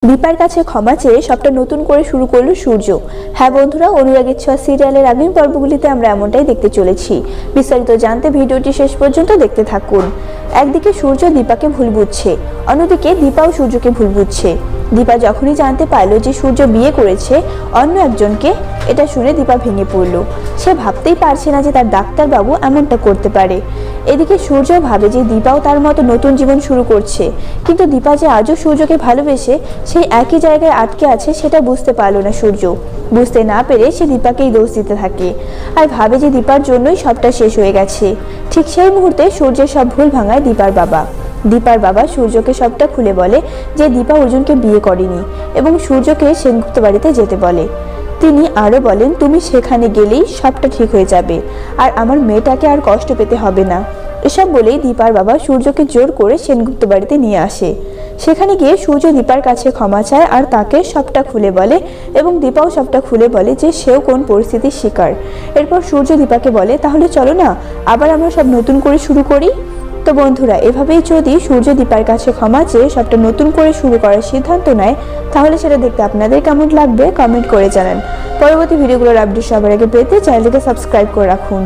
দীপার কাছে ক্ষমা চেয়ে সবটা নতুন করে শুরু করলো সূর্য। হ্যাঁ বন্ধুরা, অনুরাগের ছোঁয়া সিরিয়ালের আগামী পর্বগুলিতে আমরা এমনটাই দেখতে চলেছি। বিস্তারিত জানতে ভিডিওটি শেষ পর্যন্ত দেখতে থাকুন। একদিকে সূর্য দীপাকে ভুল বুঝছে, অন্যদিকে দীপাও সূর্যকে ভুল বুঝছে। দীপা যখনই জানতে পারলো যে সূর্য বিয়ে করেছে অন্য একজনকে, এটা শুনে দীপা ভেঙে পড়ল। সে ভাবতেই পারছে না যে তার ডাক্তারবাবু এমনটা করতে পারে। এদিকে সূর্য ভাবে যে দীপাও তার মতো নতুন জীবন শুরু করছে, কিন্তু দীপা যে আজও সূর্যকে ভালোবেসে সেই একই জায়গায় আটকে আছে সেটা বুঝতে পারলো না সূর্য। বুঝতে না পেরে সে দীপাকেই দোষ দিতে থাকে আর ভাবে যে দীপার জন্যই সবটা শেষ হয়ে গেছে। ঠিক সেই মুহূর্তে সূর্যের সব ভুল ভাঙায় দীপার বাবা। দীপার বাবা সূর্যকে সবটা খুলে বলে যে দীপা অর্জুনকে বিয়ে করেনি এবং সূর্যকে সেনগুপ্ত বাড়িতে যেতে বলে। তিনি আরো বলেন, তুমি সেখানে গেলেই সবটা ঠিক হয়ে যাবে আর আমার মেয়েটাকে আর কষ্ট পেতে হবে না। এসব বলেই দীপার বাবা সূর্যকে জোর করে সেনগুপ্ত বাড়িতে নিয়ে আসে। সেখানে গিয়ে সূর্য দীপার কাছে ক্ষমা চায় আর তাকে সবটা খুলে বলে এবং দীপাও সবটা খুলে বলে যে সেও কোন পরিস্থিতির শিকার। এরপর সূর্য দীপাকে বলে, তাহলে চলো না আবার আমরা সব নতুন করে শুরু করি। তো বন্ধুরা, এভাবেই যদি সূর্য দীপার কাছে ক্ষমা চেয়ে সবটা নতুন করে শুরু করার সিদ্ধান্ত নেয়, তাহলে সেটা দেখতে আপনাদের কেমন লাগবে কমেন্ট করে জানান। পরবর্তী ভিডিওগুলোর আপডেট সবার আগে পেতে চ্যানেলটিকে সাবস্ক্রাইব করে রাখুন।